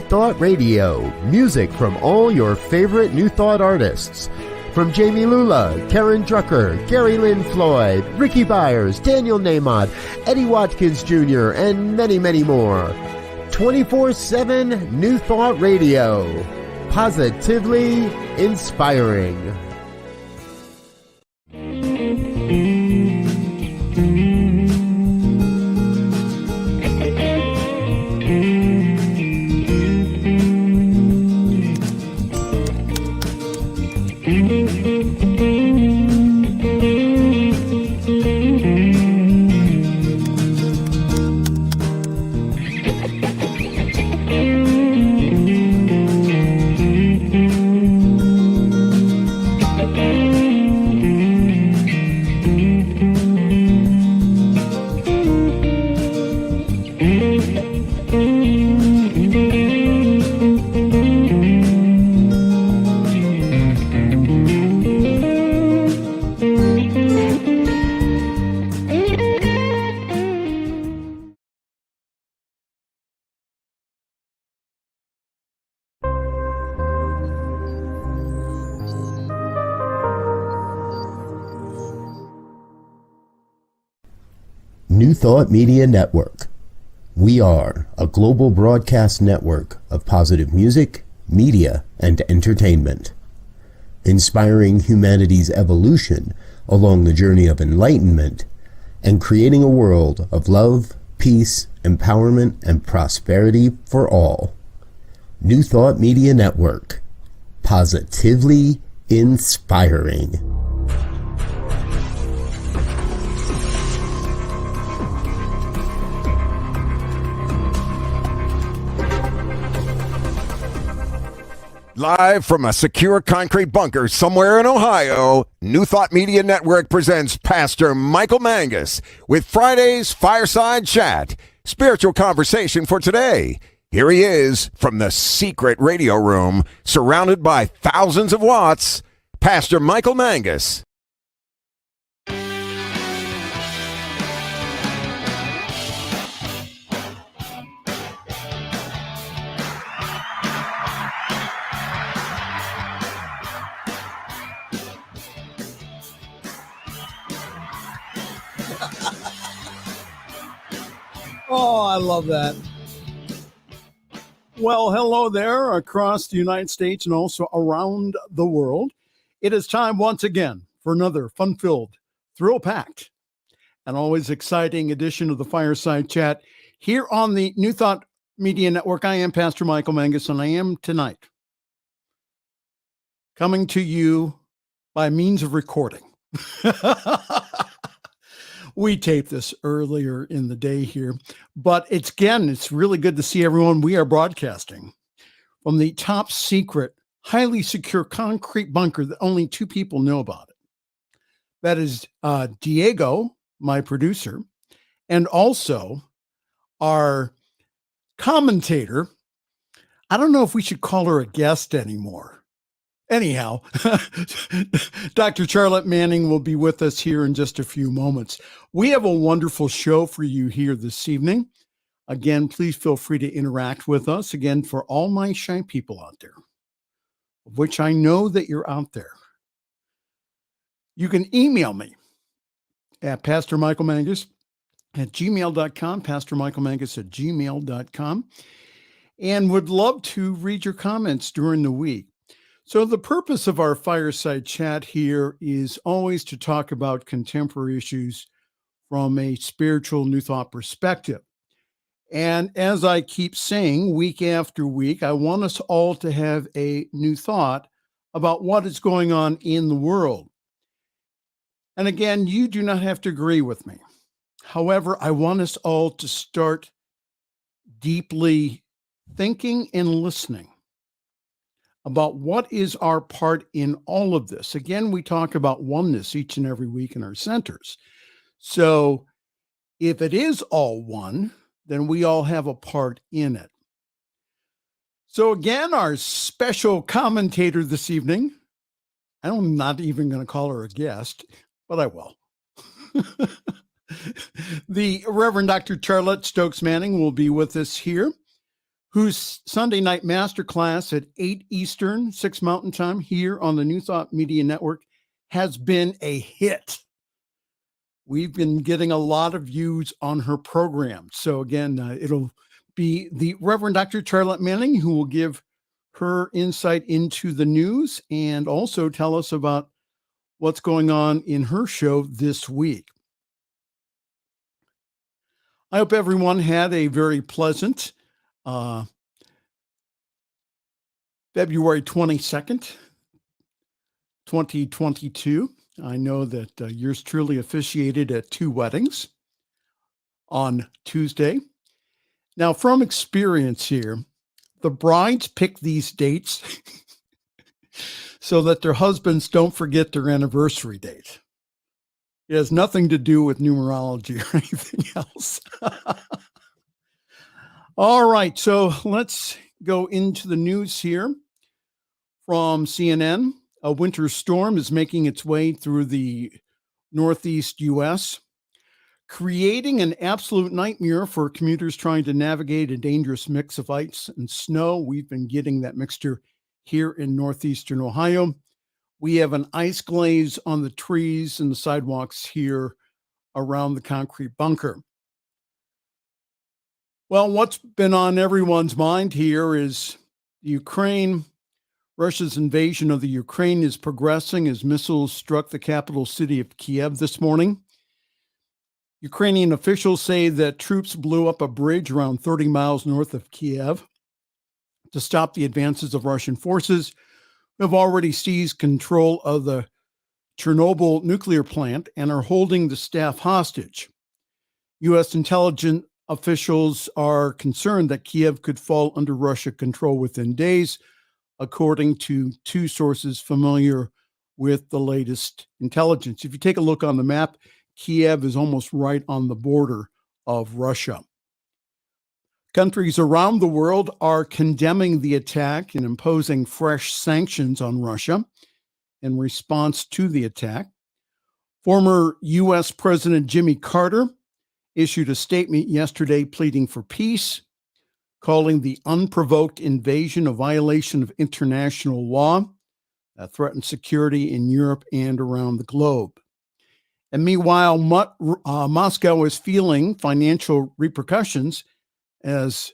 Thought Radio, music from all your favorite New Thought artists. From Jamie Lula, Karen Drucker, Gary Lynn Floyd, Ricky Byers, Daniel Nahmod, Eddie Watkins Jr., and many, many more. 24/7 New Thought Radio. Positively inspiring. New Thought Media Network. We are a global broadcast network of positive music, media, and entertainment, inspiring humanity's evolution along the journey of enlightenment and creating a world of love, peace, empowerment, and prosperity for all. New Thought Media Network. Positively inspiring. Live from a secure concrete bunker somewhere in Ohio, New Thought Media Network presents Pastor Michael Mangus with Friday's Fireside Chat, spiritual conversation for today. Here he is from the secret radio room, surrounded by thousands of watts, Pastor Michael Mangus. Oh, I love that. Well, hello there across the United States and also around the world. It is time once again for another fun-filled, thrill-packed, and always exciting edition of the Fireside Chat here on the New Thought Media Network. I am Pastor Michael Mangus, and I am tonight coming to you by means of recording. We taped this earlier in the day here, but it's really good to see everyone. We are broadcasting from the top secret, highly secure concrete bunker that only two people know about it. That is Diego, my producer, and also our commentator. I don't know if we should call her a guest anymore. Anyhow, Dr. Charlette Manning will be with us here in just a few moments. We have a wonderful show for you here this evening. Again, please feel free to interact with us. Again, for all my shy people out there, of which I know that you're out there, you can email me at pastormichaelmangus@gmail.com, pastormichaelmangus@gmail.com, and would love to read your comments during the week. So the purpose of our Fireside Chat here is always to talk about contemporary issues from a spiritual New Thought perspective. And as I keep saying week after week, I want us all to have a new thought about what is going on in the world. And again, you do not have to agree with me. However, I want us all to start deeply thinking and listening about what is our part in all of this. Again, we talk about oneness each and every week in our centers. So if it is all one, then we all have a part in it. So again, our special commentator this evening, I'm not even going to call her a guest, but I will. The Reverend Dr. Charlette Stokes Manning will be with us here whose Sunday night masterclass at 8 Eastern, 6 Mountain Time here on the New Thought Media Network has been a hit. We've been getting a lot of views on her program. So again, it'll be the Reverend Dr. Charlette Manning who will give her insight into the news and also tell us about what's going on in her show this week. I hope everyone had a very pleasant February 22nd, 2022. I know that yours truly officiated at 2 weddings on Tuesday. Now, from experience here, the brides pick these dates so that their husbands don't forget their anniversary date. It has nothing to do with numerology or anything else. All right, so let's go into the news here from CNN. A winter storm is making its way through the Northeast U.S., creating an absolute nightmare for commuters trying to navigate a dangerous mix of ice and snow. We've been getting that mixture here in northeastern Ohio. We have an ice glaze on the trees and the sidewalks here around the concrete bunker. Well, what's been on everyone's mind here is Ukraine. Russia's invasion of the Ukraine is progressing as missiles struck the capital city of Kiev this morning. Ukrainian officials say that troops blew up a bridge around 30 miles north of Kiev to stop the advances of Russian forces who have already seized control of the Chernobyl nuclear plant and are holding the staff hostage. U.S. intelligence officials are concerned that Kiev could fall under Russian control within days, according to 2 sources familiar with the latest intelligence. If you take a look on the map, Kiev is almost right on the border of Russia. Countries around the world are condemning the attack and imposing fresh sanctions on Russia in response to the attack. Former U.S. President Jimmy Carter issued a statement yesterday pleading for peace, calling the unprovoked invasion a violation of international law that threatens security in Europe and around the globe. And meanwhile, Moscow is feeling financial repercussions as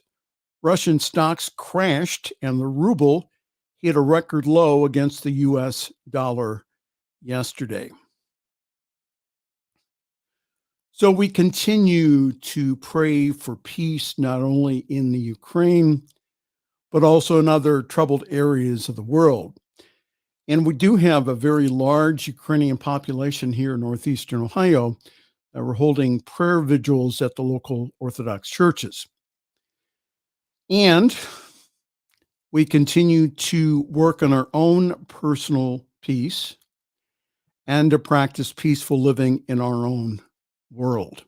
Russian stocks crashed and the ruble hit a record low against the U.S. dollar yesterday. So we continue to pray for peace, not only in the Ukraine, but also in other troubled areas of the world. And we do have a very large Ukrainian population here in northeastern Ohio that we're holding prayer vigils at the local Orthodox churches. And we continue to work on our own personal peace and to practice peaceful living in our own world.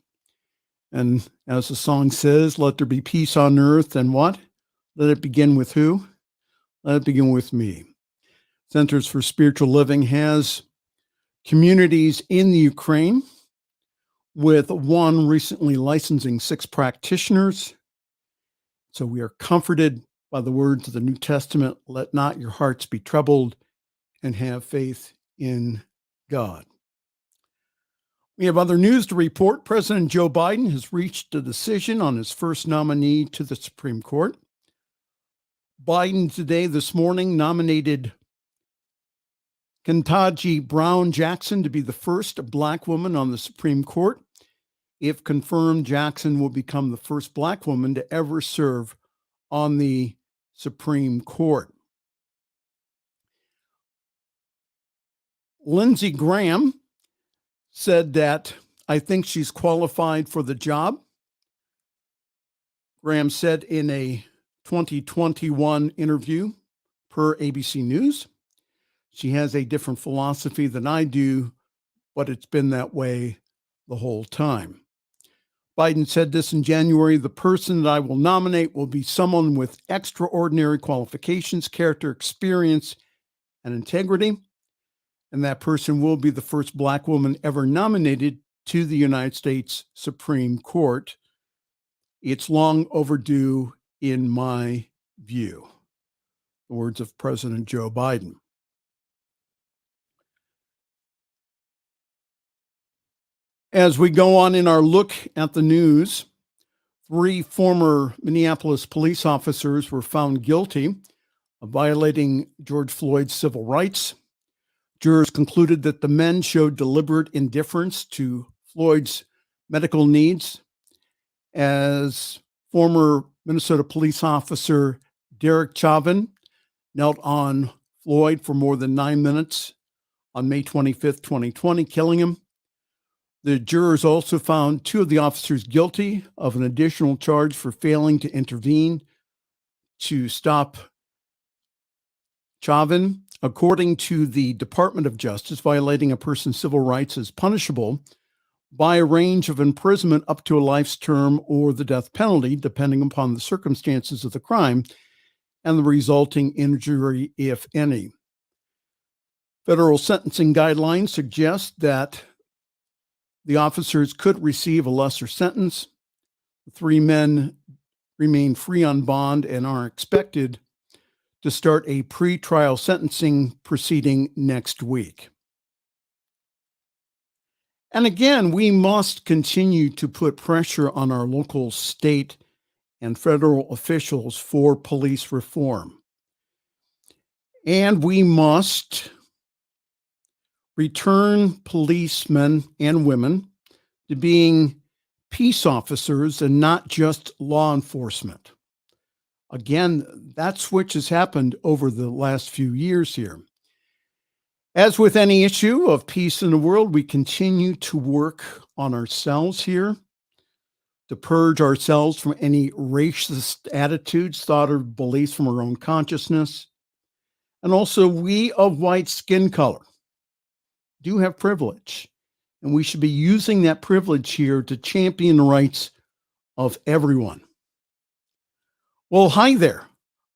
And as the song says, let there be peace on earth and what? Let it begin with who? Let it begin with me. Centers for Spiritual Living has communities in the Ukraine, with one recently licensing 6 practitioners. So we are comforted by the words of the New Testament, let not your hearts be troubled, and have faith in God. We have other news to report. President Joe Biden has reached a decision on his first nominee to the Supreme Court. Biden today, this morning, nominated Ketanji Brown Jackson to be the first Black woman on the Supreme Court. If confirmed, Jackson will become the first Black woman to ever serve on the Supreme Court. Lindsey Graham said that, I think she's qualified for the job. Graham said in a 2021 interview per ABC News, she has a different philosophy than I do, but it's been that way the whole time. Biden said this in January, the person that I will nominate will be someone with extraordinary qualifications, character, experience, and integrity. And that person will be the first Black woman ever nominated to the United States Supreme Court. It's long overdue. in my view. The words of President Joe Biden. As we go on in our look at the news, 3 former Minneapolis police officers were found guilty of violating George Floyd's civil rights. Jurors concluded that the men showed deliberate indifference to Floyd's medical needs. As former Minnesota police officer Derek Chauvin knelt on Floyd for more than 9 minutes on May 25th, 2020, killing him. The jurors also found 2 of the officers guilty of an additional charge for failing to intervene to stop Chauvin. According to the Department of Justice, violating a person's civil rights is punishable by a range of imprisonment up to a life's term or the death penalty, depending upon the circumstances of the crime and the resulting injury, if any. Federal sentencing guidelines suggest that the officers could receive a lesser sentence. The 3 men remain free on bond and are expected to start a pre-trial sentencing proceeding next week. And again, we must continue to put pressure on our local, state, and federal officials for police reform. And we must return policemen and women to being peace officers and not just law enforcement. Again, that switch has happened over the last few years here. As with any issue of peace in the world, we continue to work on ourselves here to purge ourselves from any racist attitudes, thought, or beliefs from our own consciousness. And also, we of white skin color do have privilege, and we should be using that privilege here to champion the rights of everyone. Well, hi there.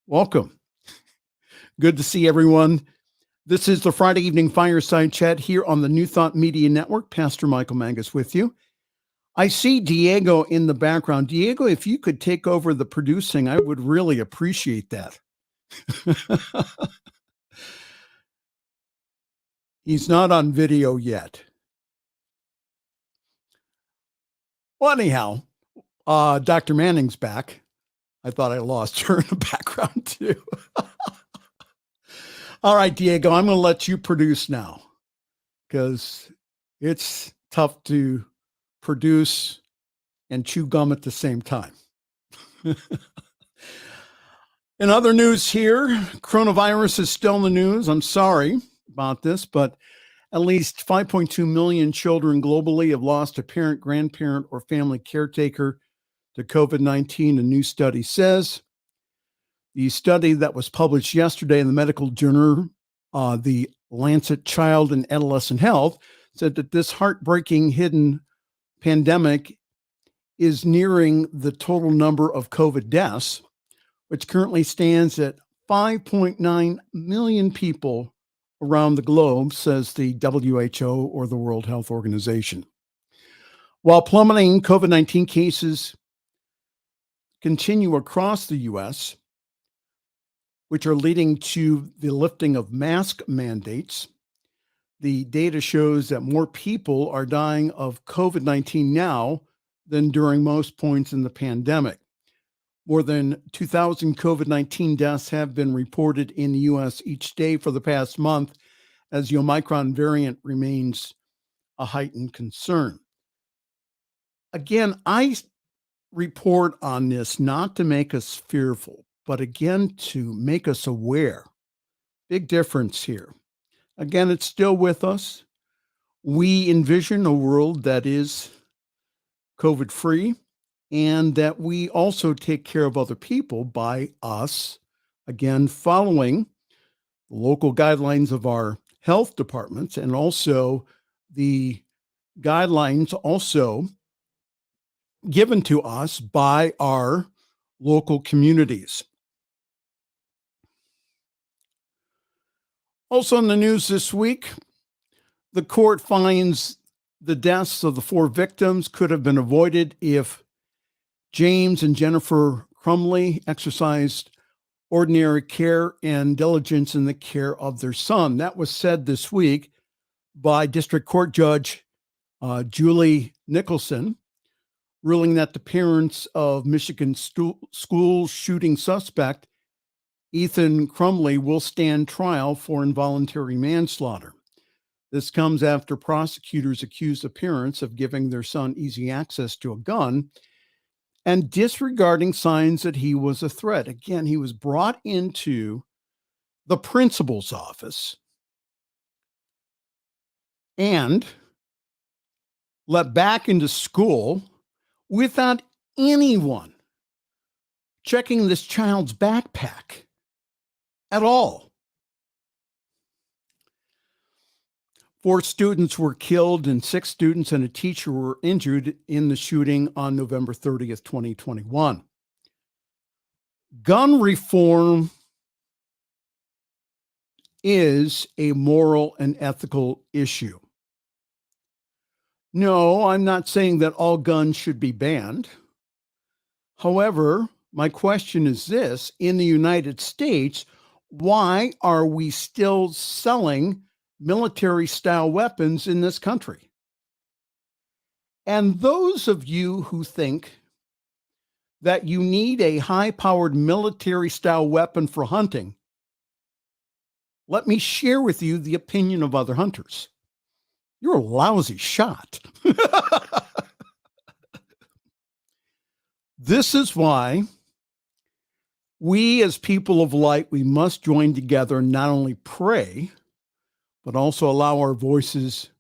Welcome. Good to see everyone. This is the Friday evening fireside chat here on the New Thought Media Network. Pastor Michael Mangus with you. I see Diego in the background. Diego, if you could take over the producing, I would really appreciate that. He's not on video yet. Well, anyhow, Dr. Manning's back. I thought I lost her in the background too. All right, Diego, I'm going to let you produce now because it's tough to produce and chew gum at the same time. In other news here, coronavirus is still in the news. I'm sorry about this, but at least 5.2 million children globally have lost a parent, grandparent, or family caretaker to COVID-19, a new study says. The study that was published yesterday in the medical journal, the Lancet Child and Adolescent Health, said that this heartbreaking hidden pandemic is nearing the total number of COVID deaths, which currently stands at 5.9 million people around the globe, says the WHO, or the World Health Organization. While plummeting COVID-19 cases continue across the U.S., which are leading to the lifting of mask mandates, the data shows that more people are dying of COVID-19 now than during most points in the pandemic. More than 2,000 COVID-19 deaths have been reported in the U.S. each day for the past month, as the Omicron variant remains a heightened concern. Again, I report on this not to make us fearful, but again, to make us aware. Big difference here. Again, it's still with us. We envision a world that is COVID-free and that we also take care of other people by us, again, following the local guidelines of our health departments and also the guidelines also given to us by our local communities. Also in the news this week, the court finds the deaths of the 4 victims could have been avoided if James and Jennifer Crumley exercised ordinary care and diligence in the care of their son. That was said this week by District Court Judge Julie Nicholson, ruling that the parents of Michigan school shooting suspect Ethan Crumley will stand trial for involuntary manslaughter. This comes after prosecutors accused the parents of giving their son easy access to a gun and disregarding signs that he was a threat. Again, he was brought into the principal's office and let back into school without anyone checking this child's backpack at all. 4 students were killed and 6 students and a teacher were injured in the shooting on November 30th, 2021. Gun reform is a moral and ethical issue. No, I'm not saying that all guns should be banned. However, my question is this: in the United States, why are we still selling military-style weapons in this country? And those of you who think that you need a high-powered military-style weapon for hunting, let me share with you the opinion of other hunters. You're a lousy shot. This is why we as people of light, we must join together and not only pray, but also allow our voices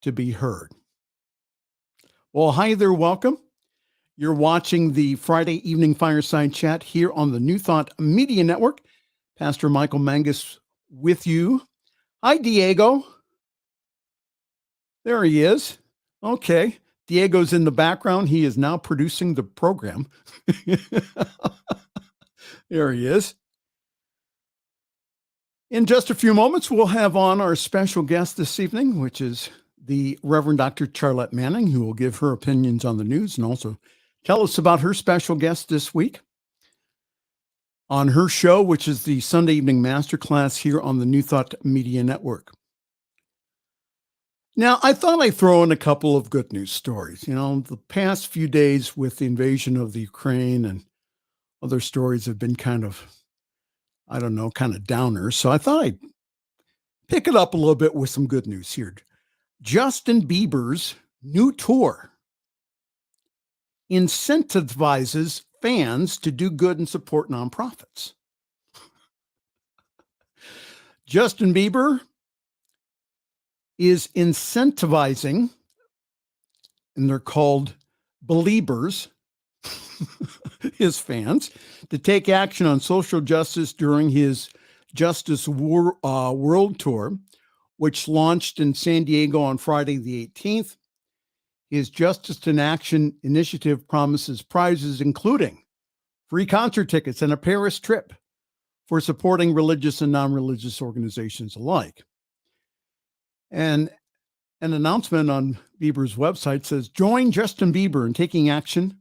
to be heard. Well, hi there, welcome. You're watching the Friday evening fireside chat here on the New Thought Media Network. Pastor Michael Mangus with you. Hi, Diego. There he is. Okay. Diego's in the background. He is now producing the program. There he is. In just a few moments, we'll have on our special guest this evening, which is the Reverend Dr. Charlette Manning, who will give her opinions on the news and also tell us about her special guest this week on her show, which is the Sunday Evening Masterclass here on the New Thought Media Network. Now, I thought I'd throw in a couple of good news stories. You know, the past few days with the invasion of the Ukraine and other stories have been kind of, I don't know, kind of downers. So I thought I'd pick it up a little bit with some good news here. Justin Bieber's new tour incentivizes fans to do good and support nonprofits. Justin Bieber is incentivizing, and they're called Beliebers, his fans, to take action on social justice during his Justice World Tour, which launched in San Diego on Friday the 18th. His Justice in Action initiative promises prizes including free concert tickets and a Paris trip for supporting religious and non-religious organizations alike. And an announcement on Bieber's website says, join Justin Bieber in taking action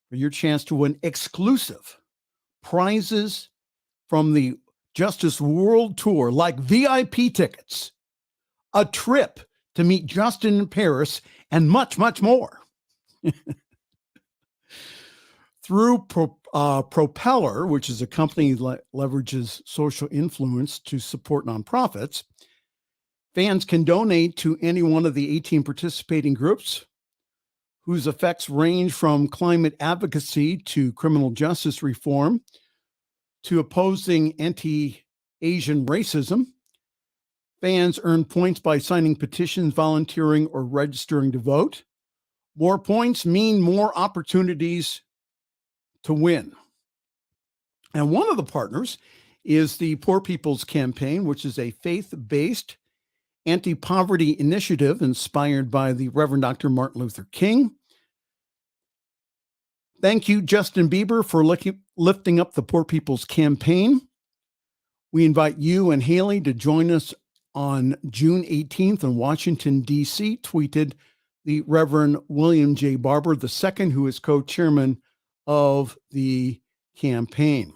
for your chance to win exclusive prizes from the Justice World Tour, like VIP tickets, a trip to meet Justin in Paris, and much, much more. Through Propeller, which is a company that leverages social influence to support nonprofits, fans can donate to any one of the 18 participating groups whose effects range from climate advocacy to criminal justice reform to opposing anti-Asian racism. Fans earn points by signing petitions, volunteering, or registering to vote. More points mean more opportunities to win. And one of the partners is the Poor People's Campaign, which is a faith-based anti-poverty initiative inspired by the Reverend Dr. Martin Luther King. Thank you, Justin Bieber, for lifting up the Poor People's Campaign. We invite you and Haley to join us on June 18th in Washington, D.C., tweeted the Reverend William J. Barber II, who is co-chairman of the campaign.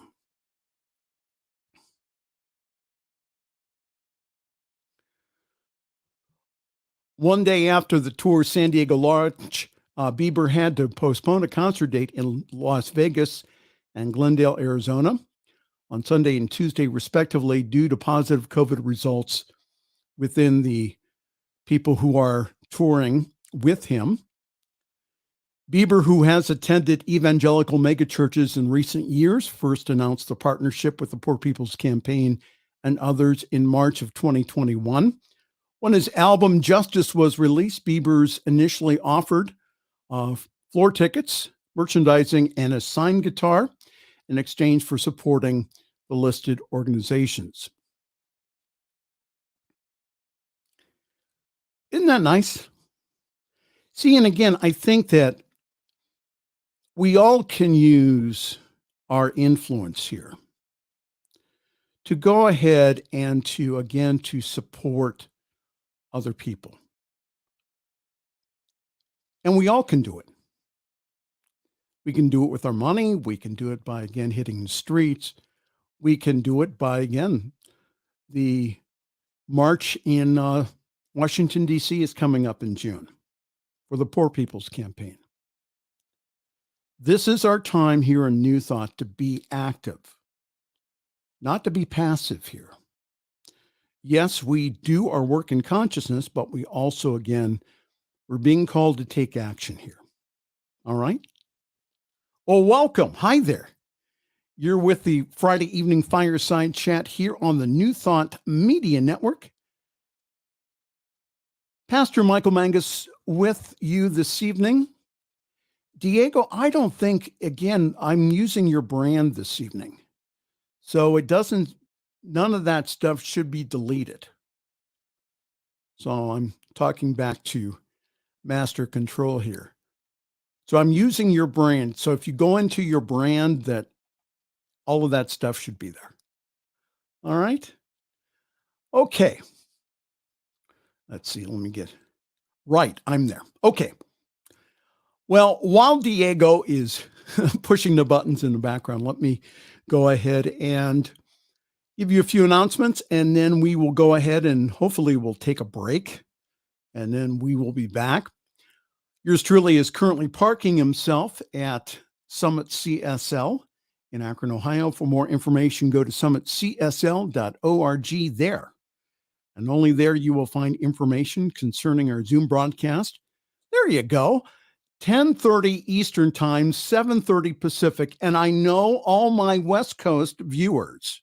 One day after the tour's San Diego launch, Bieber had to postpone a concert date in Las Vegas and Glendale, Arizona, on Sunday and Tuesday, respectively, due to positive COVID results within the people who are touring with him. Bieber, who has attended evangelical megachurches in recent years, first announced the partnership with the Poor People's Campaign and others in March of 2021. When his album Justice was released, Bieber's initially offered floor tickets, merchandising, and a signed guitar in exchange for supporting the listed organizations. Isn't that nice? See, and again, I think that we all can use our influence here to go ahead and to support other people. And we all can do it. We can do it with our money. We can do it by, again, hitting the streets. We can do it by, again, the march in Washington, D.C. is coming up in June for the Poor People's Campaign. This is our time here in New Thought to be active, not to be passive here. Yes, we do our work in consciousness, but we also, again, we're being called to take action here. All right? Well, welcome. Hi there. You're with the Friday evening Fireside Chat here on the New Thought Media Network. Pastor Michael Mangus with you this evening. Diego, I don't think, again, I'm using your brand this evening. So none of that stuff should be deleted. So I'm talking back to Master Control here. So I'm using your brand. So if you go into your brand, that all of that stuff should be there. All right. Okay. Let's see. Let me get right. I'm there. Okay. Well, while Diego is pushing the buttons in the background, let me go ahead and give you a few announcements, and then we will go ahead and hopefully we'll take a break, and then we will be back. Yours truly is currently parking himself at Summit CSL in Akron, Ohio. For more information, go to summitcsl.org there. And only there you will find information concerning our Zoom broadcast. There you go. 10:30 Eastern Time, 7:30 Pacific. And I know all my West Coast viewers.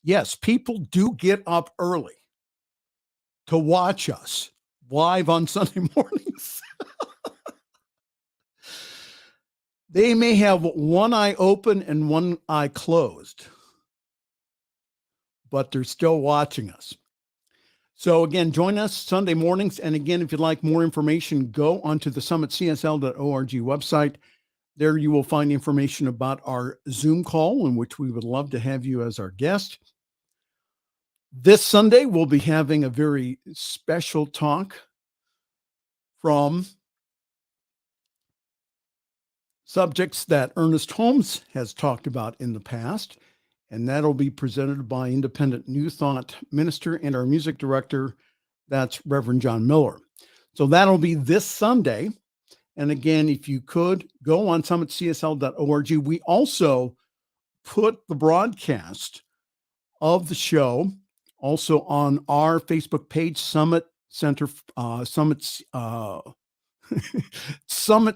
Yes, people do get up early to watch us live on Sunday mornings. They may have one eye open and one eye closed, but they're still watching us. So again, join us Sunday mornings. And again, if you'd like more information, go onto the summitcsl.org website. There you will find information about our Zoom call, in which we would love to have you as our guest. This Sunday, we'll be having a very special talk from subjects that Ernest Holmes has talked about in the past, and that'll be presented by independent New Thought minister and our music director, that's Reverend John Miller. So that'll be this Sunday. And again, if you could go on summitcsl.org, we also put the broadcast of the show also on our Facebook page, Summit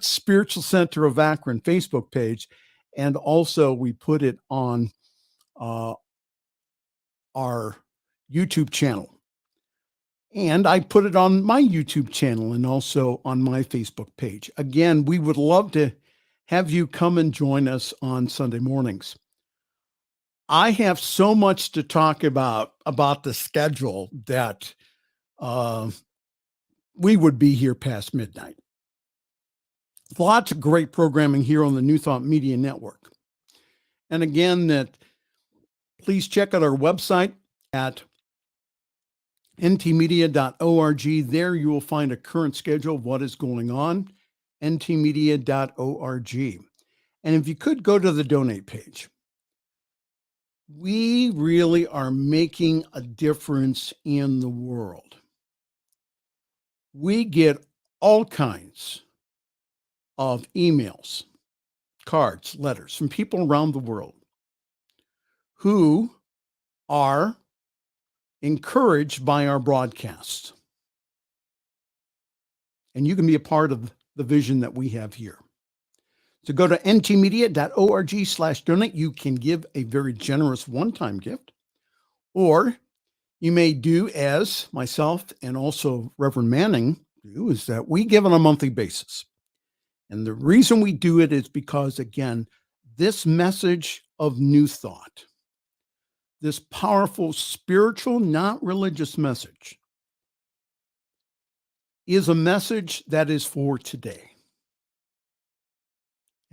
Spiritual Center of Akron Facebook page. And also we put it on our YouTube channel. And I put it on my YouTube channel and also on my Facebook page. Again, we would love to have you come and join us on Sunday mornings. I have so much to talk about the schedule that we would be here past midnight. Lots of great programming here on the New Thought Media Network. And again, please check out our website at ntmedia.org. There you will find a current schedule of what is going on, ntmedia.org. And if you could go to the donate page, we really are making a difference in the world. We get all kinds of emails, cards, letters from people around the world who are encouraged by our broadcasts. And you can be a part of the vision that we have here. So go to ntmedia.org/donate. You can give a very generous one-time gift, or you may do as myself and also Reverend Manning do, is that we give on a monthly basis. And the reason we do it is because, again, this message of New Thought, this powerful spiritual, not religious message, is a message that is for today.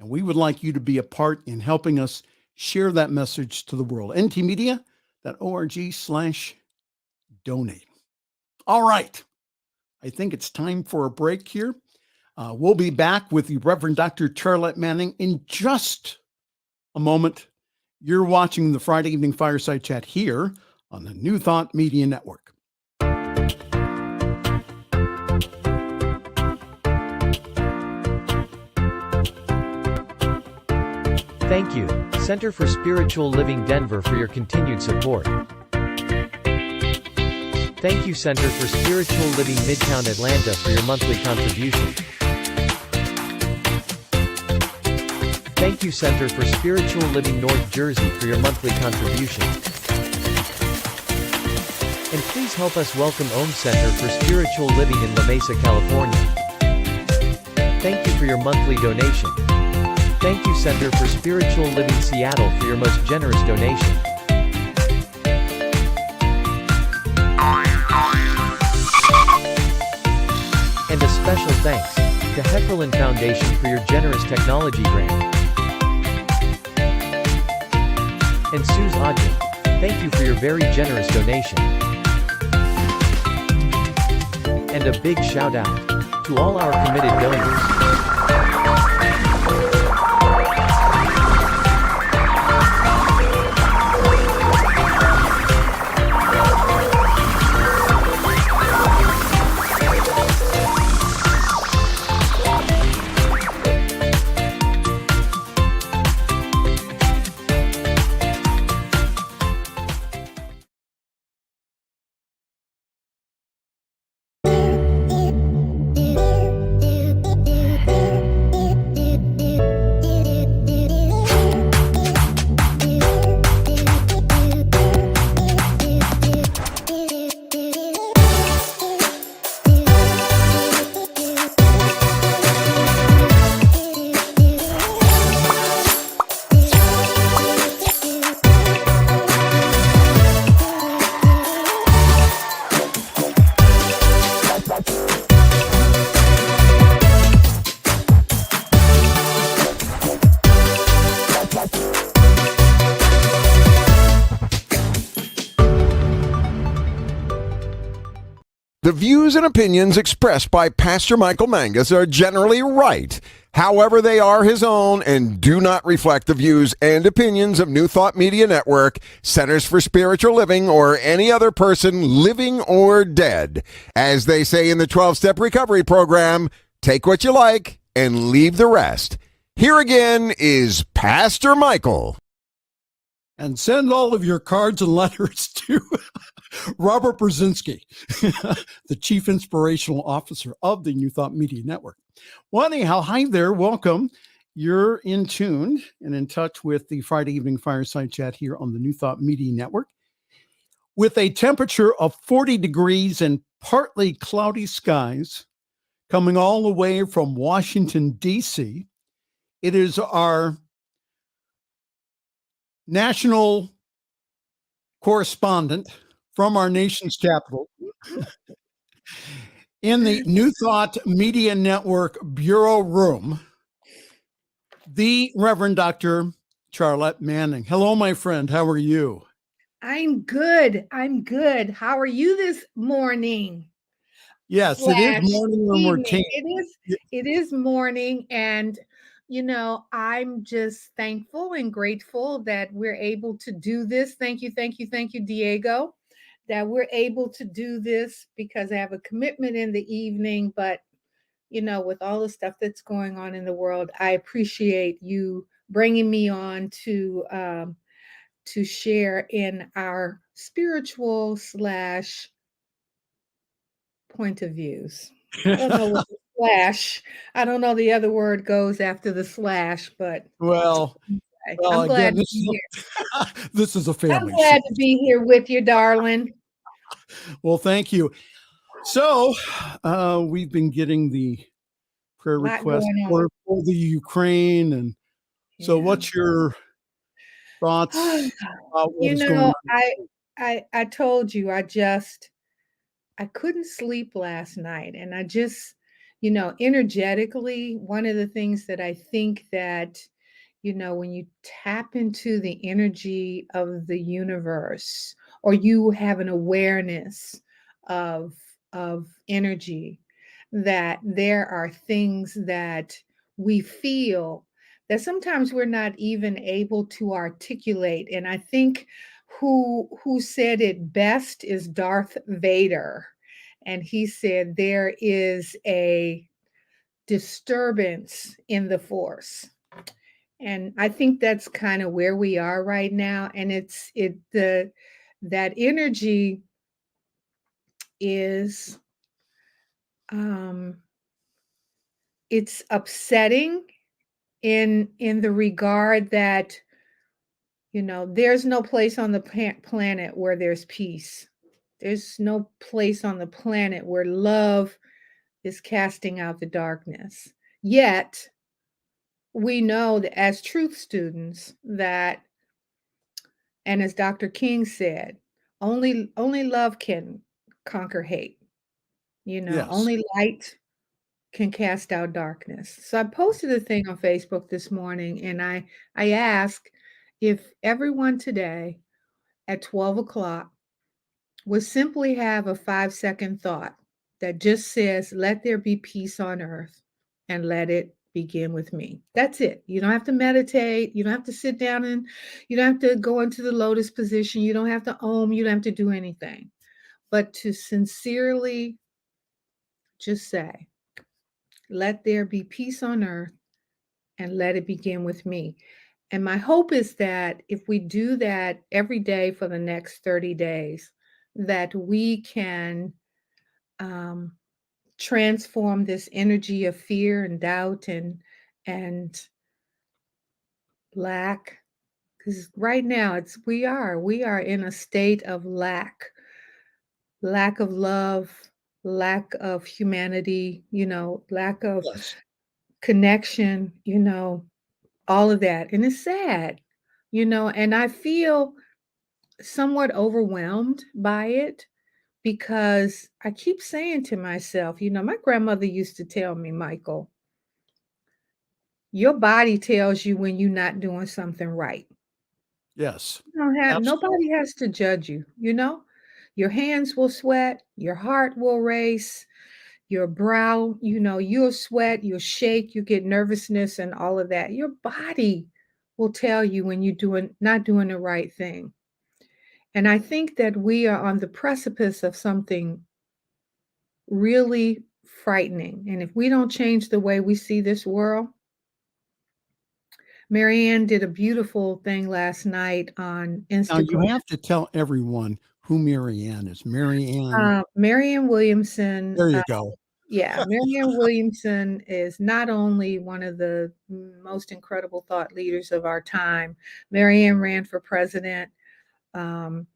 And we would like you to be a part in helping us share that message to the world. ntmedia.org/donate. All right. I think it's time for a break here. We'll be back with the Reverend Dr. Charlette Manning in just a moment. You're watching the Friday Evening Fireside Chat here on the New Thought Media Network. Thank you, Center for Spiritual Living Denver, for your continued support. Thank you, Center for Spiritual Living Midtown Atlanta, for your monthly contribution. Thank you, Center for Spiritual Living North Jersey, for your monthly contribution. And please help us welcome Om Center for Spiritual Living in La Mesa, California. Thank you for your monthly donation. Thank you, Center for Spiritual Living Seattle, for your most generous donation. And a special thanks to Hefferland Foundation for your generous technology grant. And Suze Ogden, thank you for your very generous donation. And a big shout out to all our committed donors. The views and opinions expressed by Pastor Michael Mangus are generally right. However, they are his own and do not reflect the views and opinions of New Thought Media Network, Centers for Spiritual Living, or any other person living or dead. As they say in the 12-Step Recovery Program, take what you like and leave the rest. Here again is Pastor Michael. And send all of your cards and letters to Robert Brzezinski, the Chief Inspirational Officer of the New Thought Media Network. Well, anyhow, hi there. Welcome. You're in tune and in touch with the Friday Evening Fireside Chat here on the New Thought Media Network. With a temperature of 40 degrees and partly cloudy skies coming all the way from Washington, D.C., it is our national correspondent from our nation's capital in the New Thought Media Network Bureau Room, the Reverend Dr. Charlette Manning. Hello, my friend. How are you? I'm good. I'm good. How are you this morning? Yes, it is morning when we're It is morning, and I'm just thankful and grateful that we're able to do this. Thank you, thank you, thank you, Diego, that we're able to do this because I have a commitment in the evening. But, with all the stuff that's going on in the world, I appreciate you bringing me on to share in our spiritual slash point of views. I don't know what the slash, I don't know the other word goes after the slash, but Well, I'm glad again, to be here. this is a I'm family show. glad to be here with you, darling. Well, thank you. So, we've been getting the prayer Lot request going on. for the Ukraine, and so Yeah. what's your thoughts about what You is going know, on? I told you I couldn't sleep last night, and I just, energetically, one of the things that I think that, when you tap into the energy of the universe, or you have an awareness of energy, that there are things that we feel that sometimes we're not even able to articulate. And I think who said it best is Darth Vader. And he said there is a disturbance in the force. And I think that's kind of where we are right now. And that energy is it's upsetting in the regard that there's no place on the planet where there's peace. There's no place on the planet where love is casting out the darkness. Yet we know that as truth students that, and as Dr. King said, only love can conquer hate. Yes. Only light can cast out darkness. So I posted a thing on Facebook this morning, and I asked if everyone today at 12 o'clock would simply have a 5-second thought that just says, "Let there be peace on earth, and let it begin with me." That's it. You don't have to meditate. You don't have to sit down, and you don't have to go into the lotus position. You don't have to om. You don't have to do anything. But to sincerely just say, "Let there be peace on earth, and let it begin with me." And my hope is that if we do that every day for the next 30 days, that we can um, transform this energy of fear and doubt and lack. Because right now we are in a state of lack of love, lack of humanity, lack of Yes. connection, all of that. And it's sad, and I feel somewhat overwhelmed by it because I keep saying to myself, my grandmother used to tell me, Michael, your body tells you when you're not doing something right. Yes. Absolutely. Nobody has to judge you, Your hands will sweat, your heart will race, your brow, you'll sweat, you'll shake, you get nervousness and all of that. Your body will tell you when you're not doing the right thing. And I think that we are on the precipice of something really frightening. And if we don't change the way we see this world, Marianne did a beautiful thing last night on Now you Instagram. have to tell everyone who Marianne is. Marianne. Marianne Williamson, There you go. yeah, Marianne Williamson is not only one of the most incredible thought leaders of our time. Marianne ran for president. Um,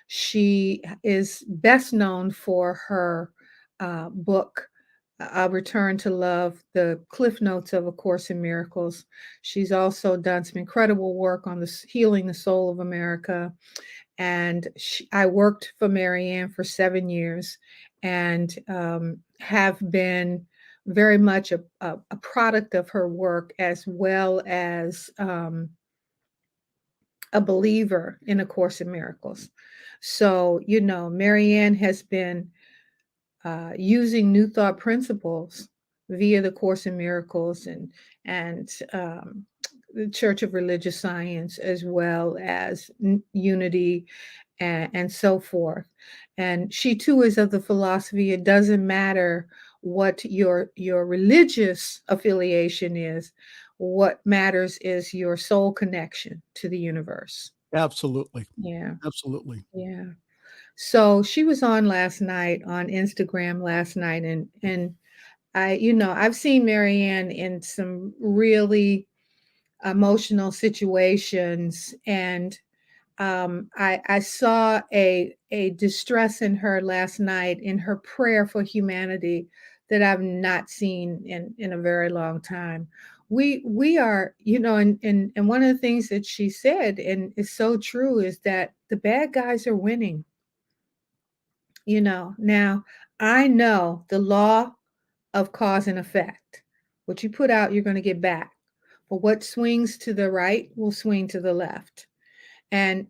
she is best known for her book, "A Return to Love, the Cliff Notes of A Course in Miracles." She's also done some incredible work on healing the soul of America. And I worked for Marianne for 7 years and have been very much a product of her work, as well as a believer in A Course in Miracles. So, Marianne has been using New Thought principles via the Course in Miracles and the Church of Religious Science, as well as Unity and so forth. And she too is of the philosophy it doesn't matter what your religious affiliation is. What matters is your soul connection to the universe. Absolutely. Yeah. Absolutely. Yeah. So she was on last night on Instagram last night, and I've seen Marianne in some really emotional situations, and I saw a distress in her last night in her prayer for humanity that I've not seen in a very long time. We are, and one of the things that she said, and is so true, is that the bad guys are winning. Now I know the law of cause and effect. What you put out, you're going to get back. But what swings to the right will swing to the left. And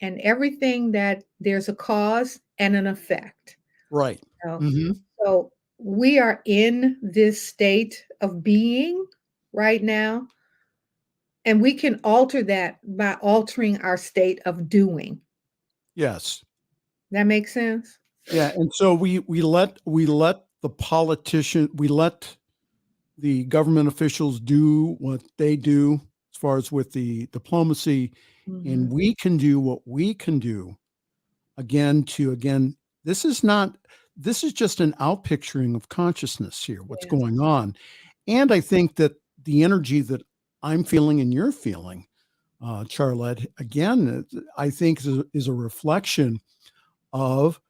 everything that there's a cause and an effect. Right. So, Mm-hmm. so we are in this state of being right now, and we can alter that by altering our state of doing. Yes. That makes sense? Yeah. And so we let the politician, we let the government officials do what they do as far as with the diplomacy, and we can do what we can do. Again, this is just an outpicturing of consciousness here, what's going on. And I think that the energy that I'm feeling and you're feeling, Charlette, again, I think is a reflection of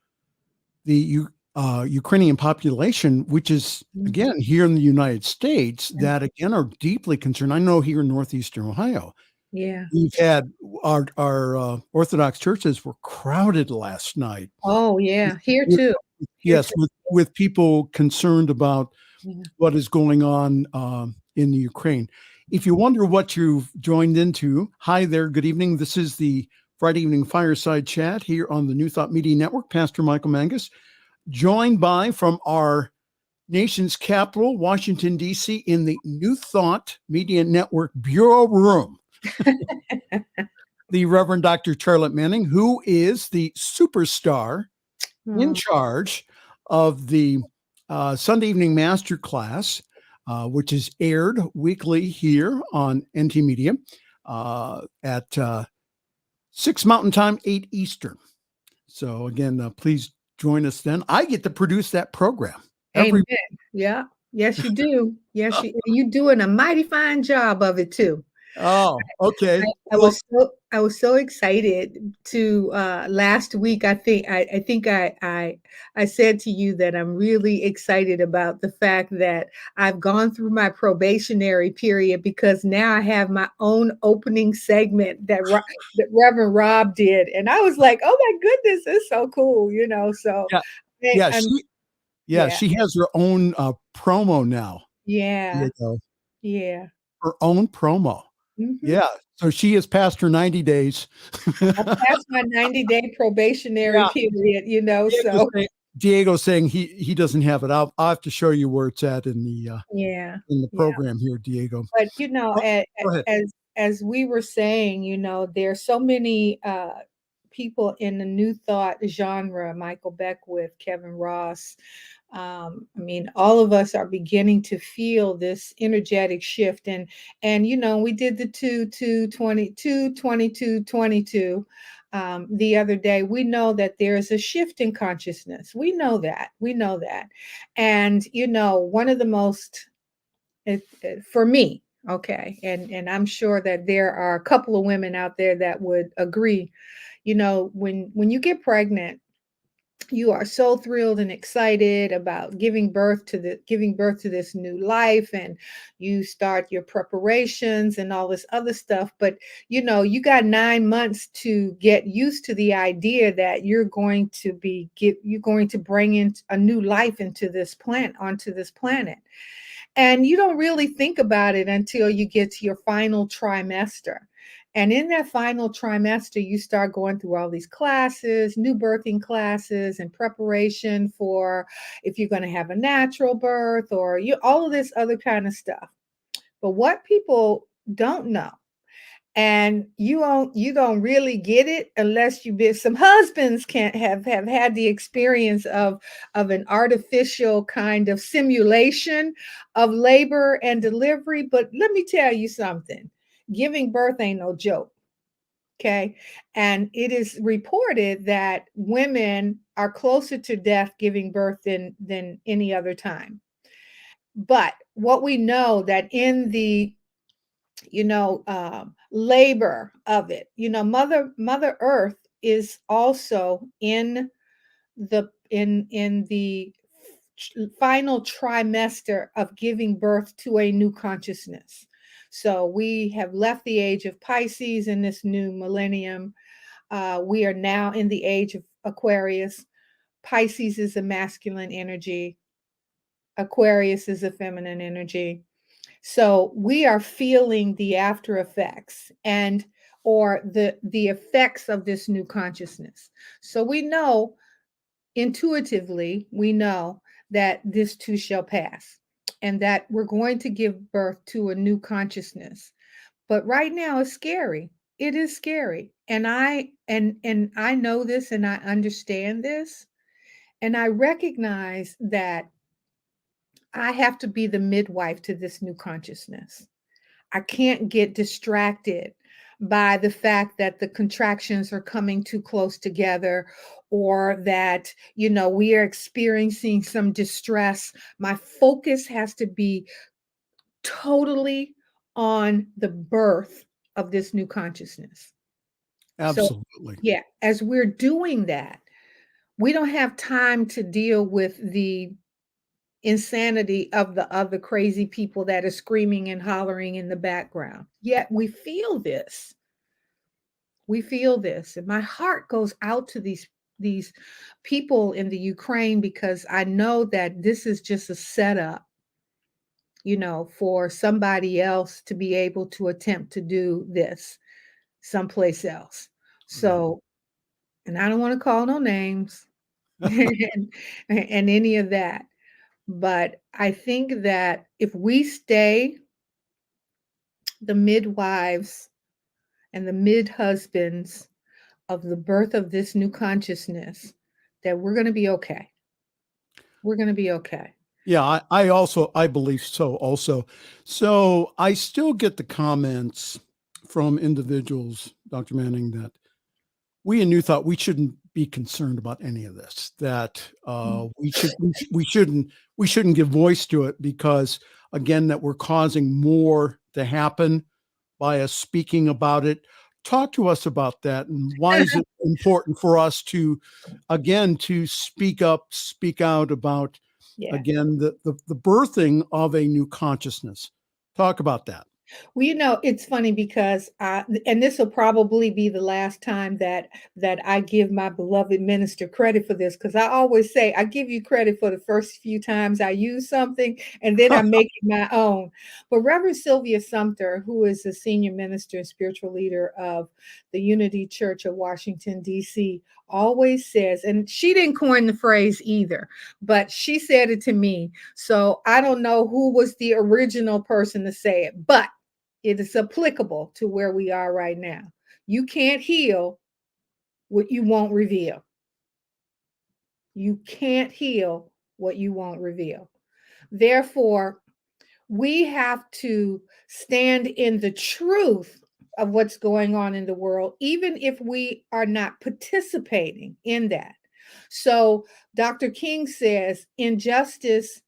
the Ukrainian population, which is, again, here in the United States, that, again, are deeply concerned. I know here in Northeastern Ohio, we've had our Orthodox churches were crowded last night. Oh, yeah. Here too. Yes, with people concerned about what is going on in the Ukraine. If you wonder what you've joined into, hi there, good evening. This is the Friday evening fireside chat here on the New Thought Media Network. Pastor Michael Mangus, joined by from our nation's capital, Washington, D.C., in the New Thought Media Network Bureau Room, the Reverend Dr. Charlette Manning, who is the superstar in charge of the Sunday Evening Masterclass, which is aired weekly here on NT Media at 6 Mountain Time, 8 Eastern. So again, please join us then. I get to produce that program. Amen. Yeah. Yes, you do. Yes, you're doing a mighty fine job of it too. Oh, okay. I was so excited to last week. I think I said to you that I'm really excited about the fact that I've gone through my probationary period, because now I have my own opening segment that Reverend Rob did, and I was like, oh my goodness, it's so cool, So she has her own promo now. Yeah. Her own promo. Mm-hmm. Yeah. So she has passed her 90 days. I passed my 90-day probationary period, so. Diego's saying he doesn't have it. I'll have to show you where it's at in the program here, Diego. But as we were saying, there's so many people in the New Thought genre, Michael Beckwith, Kevin Ross. All of us are beginning to feel this energetic shift, and we did the 22 the other day. We know that there is a shift in consciousness. We know that, and one of the most, for me, okay, and I'm sure that there are a couple of women out there that would agree. When you get pregnant, you are so thrilled and excited about giving birth to this new life, and you start your preparations and all this other stuff. But you got 9 months to get used to the idea that you're going to bring in a new life onto this planet. And you don't really think about it until you get to your final trimester. And in that final trimester, you start going through all these classes, new birthing classes, and preparation for if you're going to have a natural birth or all of this other kind of stuff. But what people don't know, and you don't really get it unless you been, some husbands can't have had the experience of an artificial kind of simulation of labor and delivery. But let me tell you something, giving birth ain't no joke. Okay. And it is reported that women are closer to death giving birth than any other time. But what we know that in the labor of it, mother earth is also in the final trimester of giving birth to a new consciousness. So we have left the age of Pisces in this new millennium. We are now in the age of Aquarius. Pisces is a masculine energy. Aquarius is a feminine energy. So we are feeling the after effects or the effects of this new consciousness. So we know intuitively, we know that this too shall pass and that we're going to give birth to a new consciousness. But right now it's scary. It is scary. And I know this and I understand this. And I recognize that I have to be the midwife to this new consciousness. I can't get distracted by the fact that the contractions are coming too close together or that, we are experiencing some distress. My focus has to be totally on the birth of this new consciousness. Absolutely. So, yeah, as we're doing that, we don't have time to deal with the insanity of the other crazy people that are screaming and hollering in the background. Yet we feel this. We feel this. And my heart goes out to these people in the Ukraine because I know that this is just a setup, for somebody else to be able to attempt to do this someplace else. So, and I don't want to call no names and any of that. But I think that if we stay the midwives and the mid-husbands of the birth of this new consciousness, that we're going to be okay. We're going to be okay. Yeah, I believe so also. So I still get the comments from individuals, Dr. Manning, that we in New Thought, we shouldn't be concerned about any of this, that we shouldn't give voice to it because, again, that we're causing more to happen by us speaking about it. Talk to us about that, and why is it important for us to speak up, speak out about, again, the birthing of a new consciousness. Talk about that. Well, it's funny because and this will probably be the last time that I give my beloved minister credit for this, because I always say I give you credit for the first few times I use something, and then I make it my own. But Reverend Sylvia Sumter, who is the senior minister and spiritual leader of the Unity Church of Washington, D.C., always says, and she didn't coin the phrase either, but she said it to me. So I don't know who was the original person to say it, but it is applicable to where we are right now. You can't heal what you won't reveal. You can't heal what you won't reveal. Therefore, we have to stand in the truth of what's going on in the world, even if we are not participating in that. So Dr. King says, injustice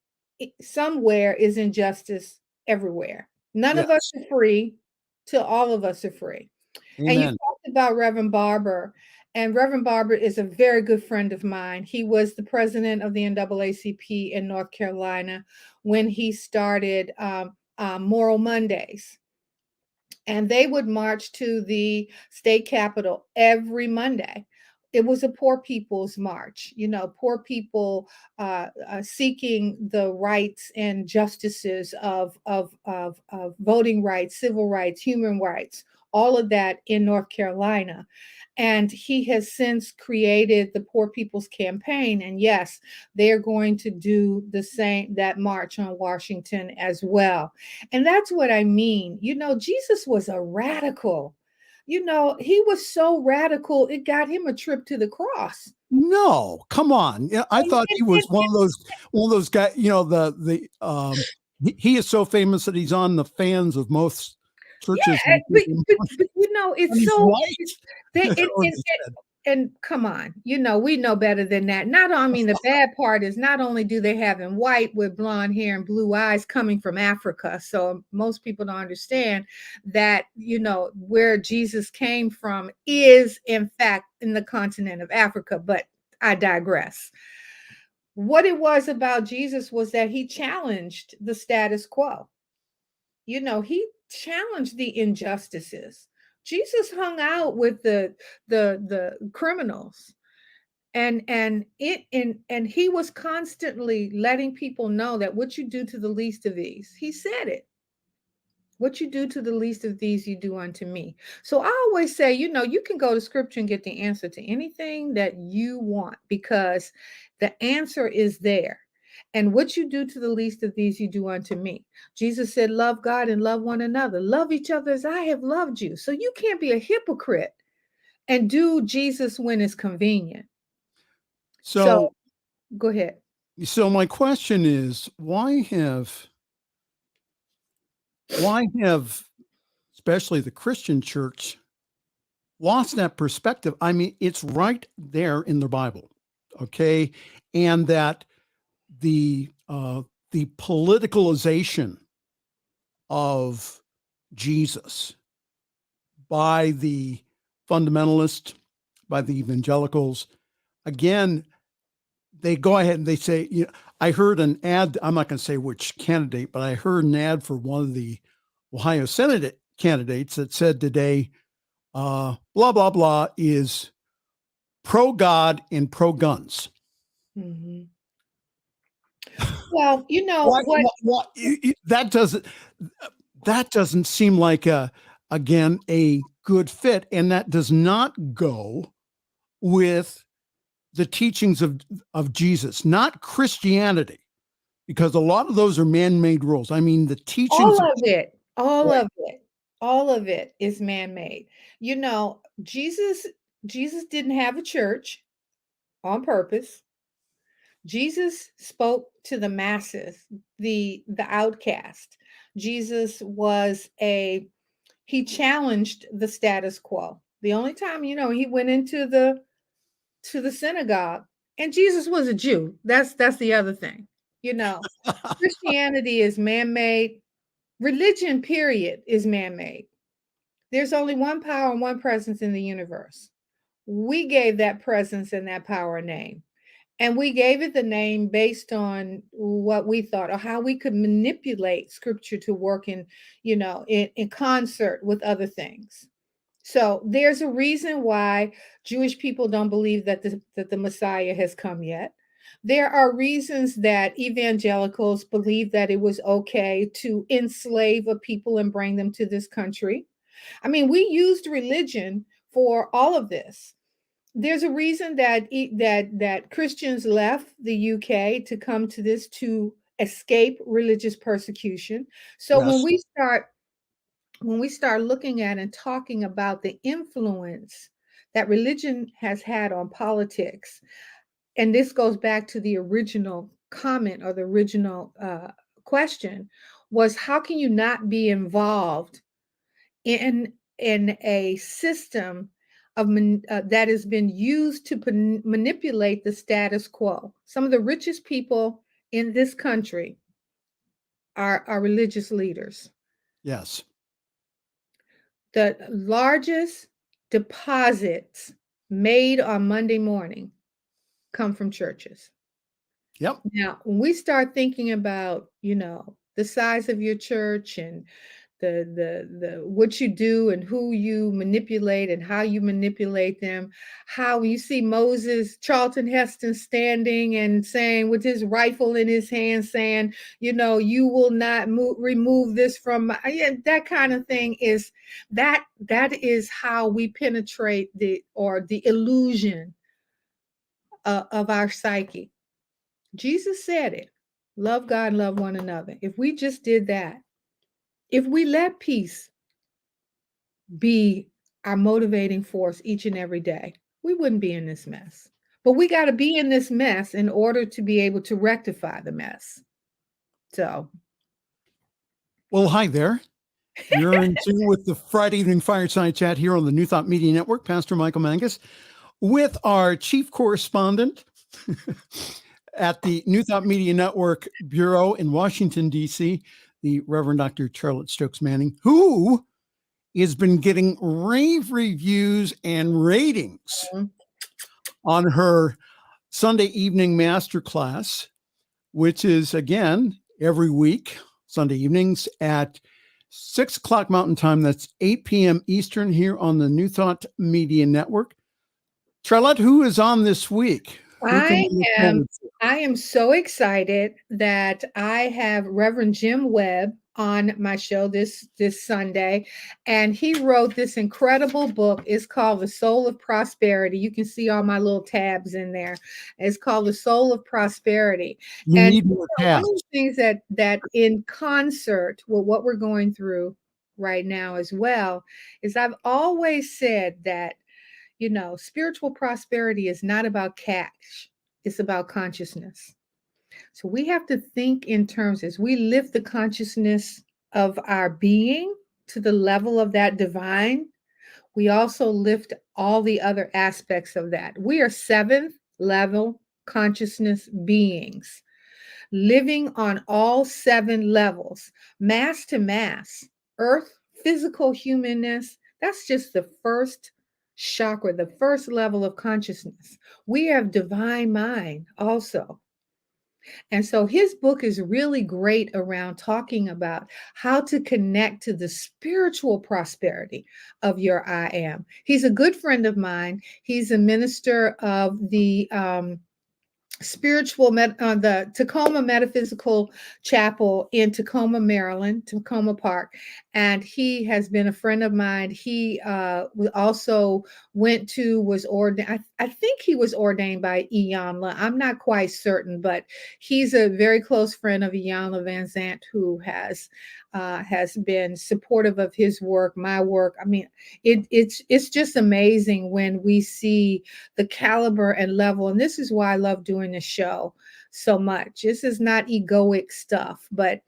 somewhere is injustice everywhere. None of us are free till all of us are free. Amen. And you talked about Reverend Barber, and Reverend Barber is a very good friend of mine. He was the president of the NAACP in North Carolina when he started Moral Mondays. And they would march to the state capitol every Monday. It was a poor people's march, poor people seeking the rights and justices of voting rights, civil rights, human rights, all of that in North Carolina. And he has since created the Poor People's Campaign. And yes, they're going to do the same, that march on Washington as well. And that's what I mean. Jesus was a radical. He was so radical, it got him a trip to the cross. No, come on. Yeah, I thought he was one of those guys, he is so famous that he's on the fans of most churches. Yeah, but it's so and come on, we know better than that. The bad part is not only do they have him white with blonde hair and blue eyes coming from Africa. So most people don't understand that, where Jesus came from is in fact in the continent of Africa, but I digress. What it was about Jesus was that he challenged the status quo. He challenged the injustices. Jesus hung out with the criminals, and he was constantly letting people know that what you do to the least of these, he said it. What you do to the least of these, you do unto me. So I always say, you can go to scripture and get the answer to anything that you want, because the answer is there. And what you do to the least of these, you do unto me. Jesus said, love God and love one another. Love each other as I have loved you. So you can't be a hypocrite and do Jesus when it's convenient. So go ahead. So my question is, why have especially the Christian church lost that perspective? I mean, it's right there in the Bible, okay? And that the politicalization of Jesus by the fundamentalists, by the evangelicals, again, they go ahead and they say, I heard an ad, I'm not going to say which candidate, but I heard an ad for one of the Ohio Senate candidates that said today, blah, blah, blah is pro-God and pro-guns. Mm-hmm. Well, that doesn't seem like a good fit. And that does not go with the teachings of Jesus, not Christianity, because a lot of those are man-made rules. I mean, the teachings. All of it is man-made. Jesus didn't have a church on purpose. Jesus spoke to the masses, the outcast. Jesus he challenged the status quo. The only time, he went into the synagogue, and Jesus was a Jew. That's the other thing. Christianity is man-made. Religion, period, is man-made. There's only one power and one presence in the universe. We gave that presence and that power a name. And we gave it the name based on what we thought, or how we could manipulate scripture to work in concert with other things. So there's a reason why Jewish people don't believe that the Messiah has come yet. There are reasons that evangelicals believe that it was okay to enslave a people and bring them to this country. I mean, we used religion for all of this. There's a reason that Christians left the UK to come to this, to escape religious persecution. So yes. when we start looking at and talking about the influence that religion has had on politics, and this goes back to the original comment or the original question, was how can you not be involved in a system that has been used to manipulate the status quo? Some of the richest people in this country are religious leaders. Yes. The largest deposits made on Monday morning come from churches. Yep. Now, when we start thinking about, the size of your church and the what you do and who you manipulate and how you manipulate them. How you see Moses, Charlton Heston standing and saying with his rifle in his hand, saying, you will not remove this from that kind of thing. That is how we penetrate the illusion of our psyche. Jesus said it. Love God and love one another. If we just did that, if we let peace be our motivating force each and every day, we wouldn't be in this mess. But we got to be in this mess in order to be able to rectify the mess. So. Well, hi there. You're in tune with the Friday evening fireside chat here on the New Thought Media Network, Pastor Michael Mangus, with our chief correspondent at the New Thought Media Network Bureau in Washington, D.C., the Reverend Dr. Charlette Stokes Manning, who has been getting rave reviews and ratings on her Sunday evening masterclass, which is, again, every week, Sunday evenings at 6 o'clock Mountain Time. That's 8 p.m. Eastern here on the New Thought Media Network. Charlette, who is on this week? I am so excited that I have Reverend Jim Webb on my show this Sunday, and he wrote this incredible book. It's called The Soul of Prosperity. You can see all my little tabs in there. It's called The Soul of Prosperity. You need more tabs. One of the things that in concert with what we're going through right now as well is I've always said that spiritual prosperity is not about cash. It's about consciousness. So we have to think in terms as we lift the consciousness of our being to the level of that divine, we also lift all the other aspects of that. We are 7th level consciousness beings living on all 7 levels, mass to mass, earth, physical humanness. That's just the first chakra, the first level of consciousness. We have divine mind also. And so his book is really great around talking about how to connect to the spiritual prosperity of your I am. He's a good friend of mine. He's a minister of the the Tacoma Metaphysical Chapel in Tacoma, Maryland, Tacoma Park. And he has been a friend of mine. He also was ordained. I think he was ordained by Iyanla. I'm not quite certain, but he's a very close friend of Iyanla Van Zant, who has been supportive of his work, my work. I mean, it's just amazing when we see the caliber and level. And this is why I love doing the show so much. This is not egoic stuff, but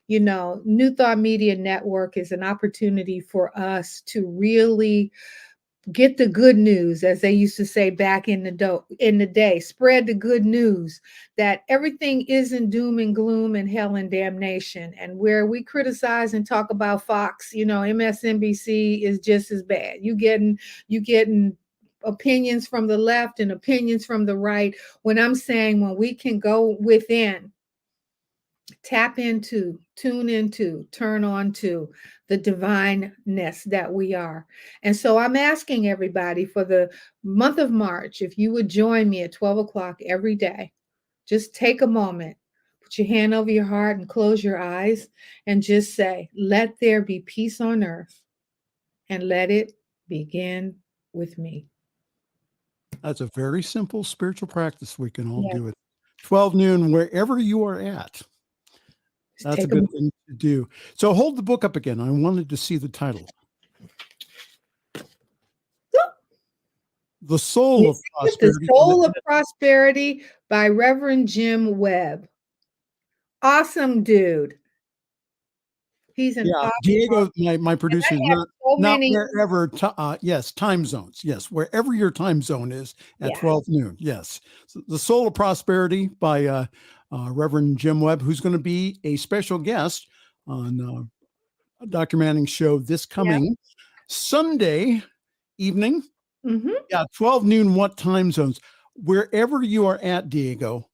New Thought Media Network is an opportunity for us to really get the good news, as they used to say back in the day, spread the good news that everything isn't doom and gloom and hell and damnation. And where we criticize and talk about Fox, MSNBC is just as bad. You getting opinions from the left and opinions from the right. When I'm saying when we can go within, tap into, tune into, turn on to the divineness that we are. And so I'm asking everybody for the month of March, if you would join me at 12 o'clock every day, just take a moment, put your hand over your heart and close your eyes and just say, let there be peace on earth and let it begin with me. That's a very simple spiritual practice. We can all do it. 12 noon, wherever you are at. That's a good thing to do. So hold the book up again. I wanted to see the title. The Soul of Prosperity. The Soul of Prosperity by Reverend Jim Webb. Awesome dude. He's an awesome Diego, my producer, not wherever. Time zones. Yes, wherever your time zone is at 12 noon. Yes, so The Soul of Prosperity by Reverend Jim Webb, who's going to be a special guest on Dr. Manning's show this coming Sunday evening. Mm-hmm. 12 noon. What time zones? Wherever you are at, Diego.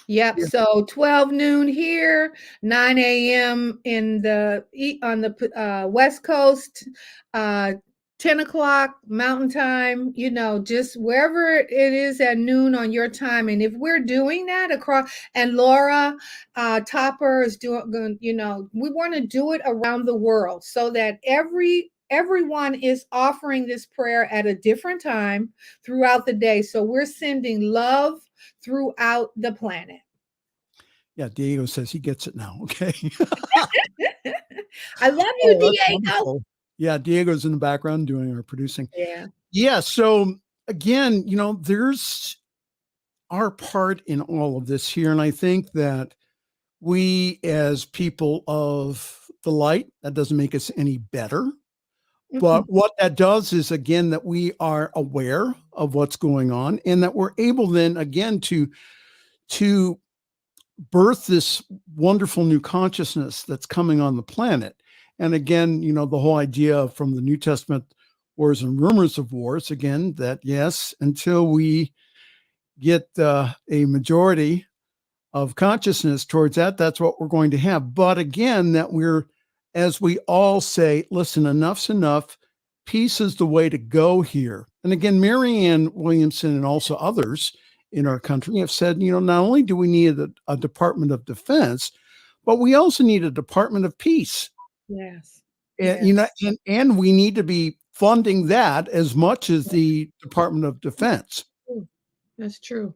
Yep. Yeah. So 12 noon here, 9 a.m. on the West Coast, 10 o'clock Mountain Time, just wherever it is at noon on your time. And if we're doing that across, and Laura Topper is doing, we want to do it around the world so that everyone is offering this prayer at a different time throughout the day. So we're sending love throughout the planet. Yeah, Diego says he gets it now. Okay. I love you, that's Diego. wonderful. Yeah, Diego's in the background doing our producing. Yeah. Yeah. So again, there's our part in all of this here. And I think that we, as people of the light, that doesn't make us any better. But what that does is, again, that we are aware of what's going on and that we're able then, again, to birth this wonderful new consciousness that's coming on the planet. And again, the whole idea from the New Testament, wars and rumors of wars, again, that yes, until we get a majority of consciousness towards that's what we're going to have. But again, that we're, as we all say, listen, enough's enough. Peace is the way to go here. And again, Marianne Williamson and also others in our country have said, not only do we need a Department of Defense, but we also need a Department of Peace. Yes. And, and we need to be funding that as much as the Department of Defense. That's true.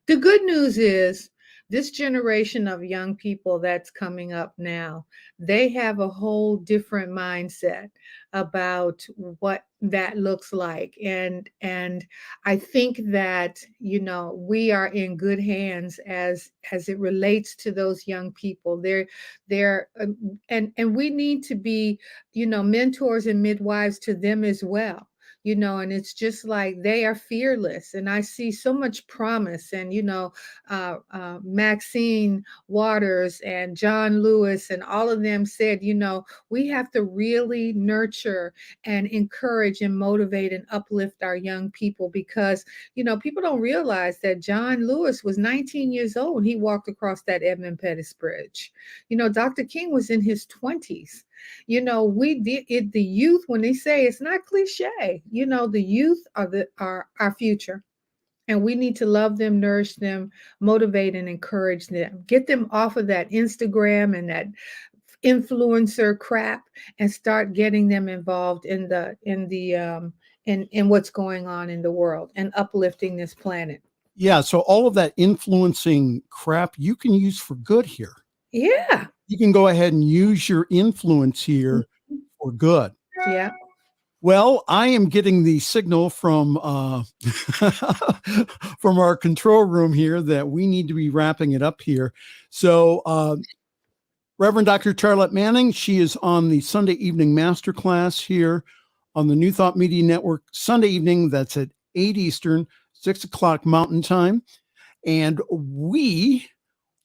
The good news is this generation of young people that's coming up now, they have a whole different mindset about what that looks like. And I think that, we are in good hands as it relates to those young people. And we need to be, mentors and midwives to them as well. And it's just like they are fearless. And I see so much promise. And, Maxine Waters and John Lewis and all of them said, we have to really nurture and encourage and motivate and uplift our young people because, people don't realize that John Lewis was 19 years old when he walked across that Edmund Pettus Bridge. Dr. King was in his 20s. We did it. The youth, when they say it's not cliche, the youth are our future, and we need to love them, nourish them, motivate and encourage them, get them off of that Instagram and that influencer crap, and start getting them involved in what's going on in the world and uplifting this planet. Yeah. So all of that influencing crap you can use for good here. Yeah. You can go ahead and use your influence here for good. Yeah. Well, I am getting the signal from from our control room here that we need to be wrapping it up here. So Reverend Dr. Charlette Manning, she is on the Sunday evening masterclass here on the New Thought Media Network, Sunday evening. That's at 8 Eastern, 6 o'clock Mountain Time. And we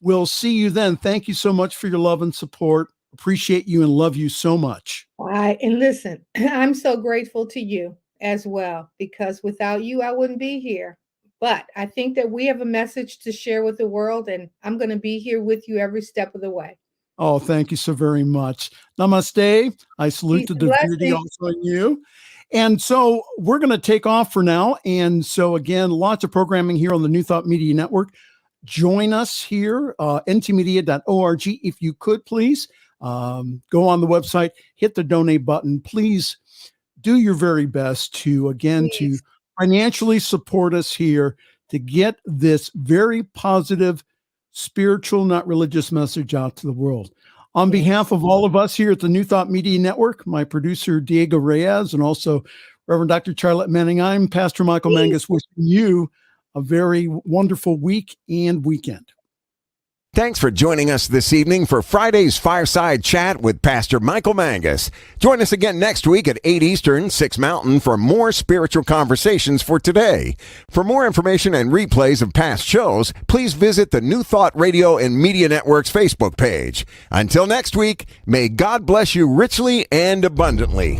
will see you then. Thank you so much for your love and support. Appreciate you and love you so much. And listen, I'm so grateful to you as well, because without you, I wouldn't be here. But I think that we have a message to share with the world, and I'm going to be here with you every step of the way. Oh, thank you so very much. Namaste. I salute the divinity also in you. And so we're going to take off for now. And so again, lots of programming here on the New Thought Media Network. Join us here, ntmedia.org. If you could, please go on the website, hit the donate button. Please do your very best to, again, to financially support us here to get this very positive, spiritual, not religious message out to the world. On behalf of all of us here at the New Thought Media Network, my producer, Diego Reyes, and also Reverend Dr. Charlette Manning, I'm Pastor Michael Mangus, wishing you a very wonderful week and weekend. Thanks for joining us this evening for Friday's Fireside Chat with Pastor Michael Mangus. Join us again next week at 8 Eastern, 6 Mountain for more spiritual conversations for today. For more information and replays of past shows, please visit the New Thought Radio and Media Network's Facebook page. Until next week, may God bless you richly and abundantly.